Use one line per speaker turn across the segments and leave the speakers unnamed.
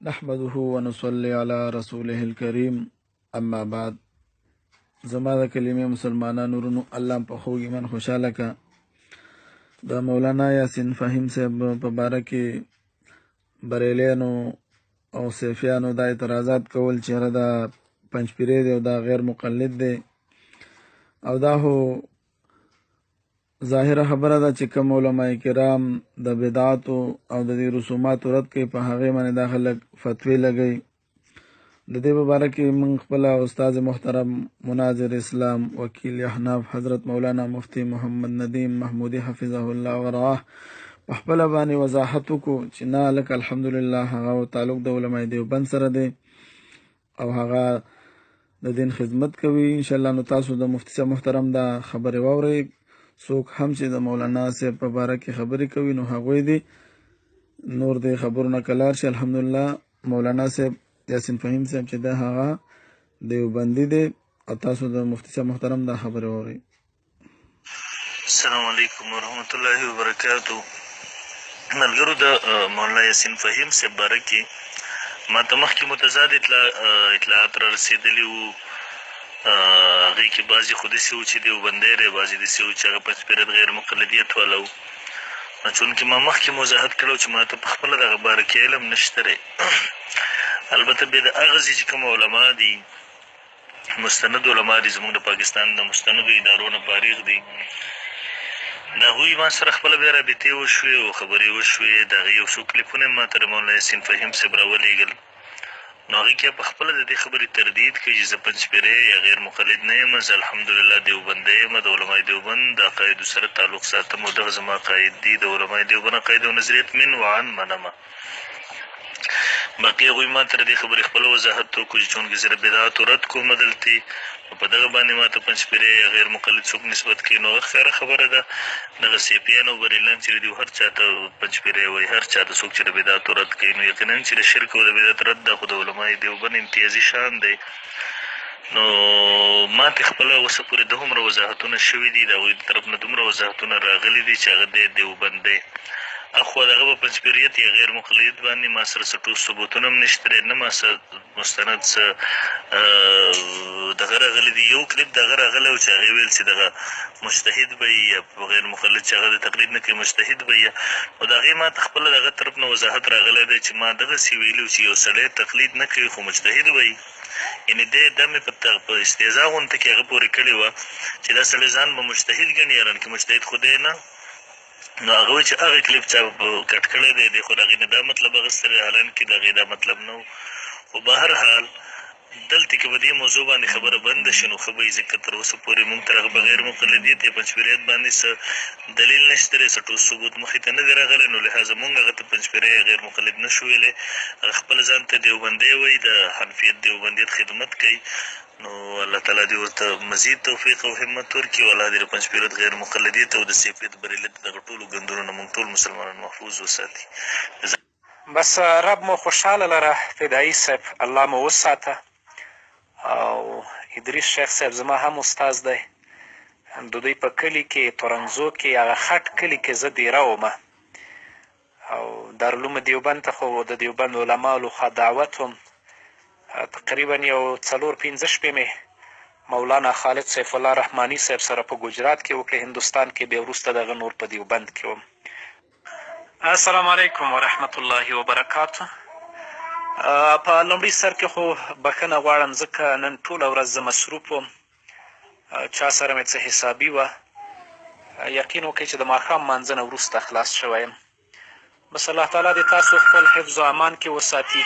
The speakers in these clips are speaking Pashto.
نحمده ونصلي على رسوله الكريم اما بعد. زما د کلمې مسلمانانو ورونو، الله په خوږ ایمان خوشاله کا. د مولانا یاسین فهیم صاحب په باره کې بریلیانو او صوفیانو دا اعتراضات کول چې هغه دا پنجپیری دی او دا غیر مقلد دی، او دا هو ظاهره خبره ده چې کوم علماء کرام د بدعاتو او د دې رسوماتو رد کوي، په هغې باندې دا خلک فتوی لګوي. د دې په باره کې موږ خپله استاد محترم مناظر اسلام وکیل احناف حضرت مولانا مفتی محمد ندیم محمودی حفظه الله ورعاه په خپله باندې وضاحت وکړو چې نه لکه الحمدلله هغه تعلق د علماء دیوبند سره دی او هغه د دین خدمت کوي انشاءالله. نو تاسو د مفتی صاحب محترم دا خبرې واورئ. څوک هم چې د مولانا صاحب په باره کې خبرې کوي نو هغوی دي نور د خبرو نه کلار شي. الحمدلله مولانا صاحب یاسین فهیم صاحب چې دا هغه دیوبندي دی او تاسو د مفتی صاحب محترم دا خبرې واورئ.
السلام علیکم ورحمت الله وبرکاتو. ملګرو، د مولانا یاسین فهیم صاحب باره کې ما ته مخکې متضاد اطلاعات را رسېدلي وو. هغې کې بعضې خو داسې وو چې دیوبندی دی، بعضې داسې وو چې هغه پنجپیرت غیر مقلدیت والا وو. چونکې ما مخکې وضاحت کړی چې ما ته په خپله دغه باره کې علم نشته دی. البته بیا د هغه ځای چې کوم علما دي، مستند علما دي، زموږ د پاکستان د مستندو ادارو نه فارغ دي، د هغوی ما سره خپله بیا رابطې وشوې او خبرې وشوې. د هغې یو څو کلیپونه مې ما ته د مولانا یاسین فهیم صاحب راولېږل. نو هغې کې په خپله د دې خبرې تردید کوي چې زه پنجپیری یا غیر مقلد نه یم، زه الحمدلله دیوبندی یم، د علماء دیوبند د عقایدو سره تعلق ساتم او دغه زما عقاید دي، د علماء دیوبند عقاید او نظریت من وعن منمه. باقي هغوی ما ته د دې خبرې خپله وضاحت وکړو چې چونکې زه د بدعاتو رد کوم دلتې، نو په دغه باندې ما ته پنجپیری یا غیر مقلد څوک نسبت کوي. نو هغه ښکاره خبره ده، دغه سیپیان او بریلیان چې دي هر چا ته پنجپیری وایي، هر چا ته څوک چې د بدعاتو رد کوي. نو یقینا چې د شرک او د بدعت رد دا خو د علماء دیوبند امتیازي شان دی. نو ما ته خپله اوسه پورې دومره وضاحتونه شوي دي، د هغوی د طرف نه دومره وضاحتونه راغلي دي چې هغه دی دیوبند دی. اخوا د هغه په پنجپیریت یا غیر مقلدیت باندې ما سره څه ټول ثبوتونه هم نشته دی، نه ما سره مستند څه دغه راغلی دی. یو کلیپ دغه راغلی و چې هغې ویل چې دغه مجتهد به یي یا غیر مقلد چې هغه د تقلید نه کوي مجتهد به یي. نو د هغې ما ته خپله دغه طرف نه وضاحت راغلی دی چې ما دغسې ویلي چې یو سړی تقلید نه کوي خو مجتهد به یي. یعنې دی دا مې په استهزا غونته کې هغه پورې کړې وه چې دا سړی ځان به مجتهد ګڼي، حالانکې مجتهد خو دی نه. نو هغه وایي چې هغه کلیپ چا کټ کړی دی، دی خو د هغې نه دا مطلب اخیستی، حالانکې د هغې دا مطلب نه و. خو به هر حال دلته کې به دې موضوع باندې خبره بنده شي نو ښه به وي، ځکه تر اوسه پورې مونږ تر هغه بغیر مقلدیت یا پنجپیریت باندې څه دلیل نشته دی، څه ټول ثبوت مخې ته نه دی راغلی. نو لحاظه مونږ هغه ته پنجپیری یا غیر مقلد نه شو ویلی. هغه خپله ځان ته دیوبندی وایي، د حنفیت دیوبندیت خدمت کوي. نو الله تعالی دې ورته مزید توفیق او همت ورکړي او الله دې د پنجپیرت غیر مقلدیت او د سیفیت بریلیت دغه ټولو ګندونو نه مونږ ټول مسلمانان محفوظ وساتي.
بس رب مو خوشحاله لره فدایي صاحب، الله مو وساته. او ادریس شیخ صاحب زما هم استاز دی، د دوی په کلي کې تورنزو کې هغه خټ کلي کې زه دیره ومه، او دارالعلوم دیوبند ته خو د دیوبند علماو لخوا دعوت وم. تقریبا یو 4-5 شپې مې مولانا خالد سیف الله رحماني صاحب سره په ګجرات کې وکړې، هندوستان کې، بیا وروسته دغه نور په دیوبند کې وم. السلام علیکم ورحمت الله وبرکاتو. په لومړي سر کې خو بښنه غواړم ځکه نن ټوله ورځ زه مصروف وم، چا سره مې څه حسابي وه. یقین وکړئ چې د ماښام مانځه نه وروسته خلاص شوی یم. بس الله تعالی دې تاسو خپل حفظ و امان کې وساتي،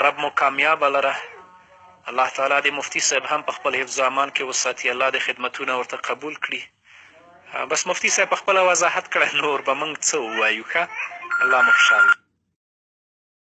رب مو کامیابه لره. الله تعالی دې مفتي صاحب هم په خپل حفظ و امان کې وساتي، الله دې خدمتونه ورته قبول کړي. بس مفتي صاحب په خپله وضاحت کړی، نور به موږ څه ووایو. ښه، الله مو خوشحال.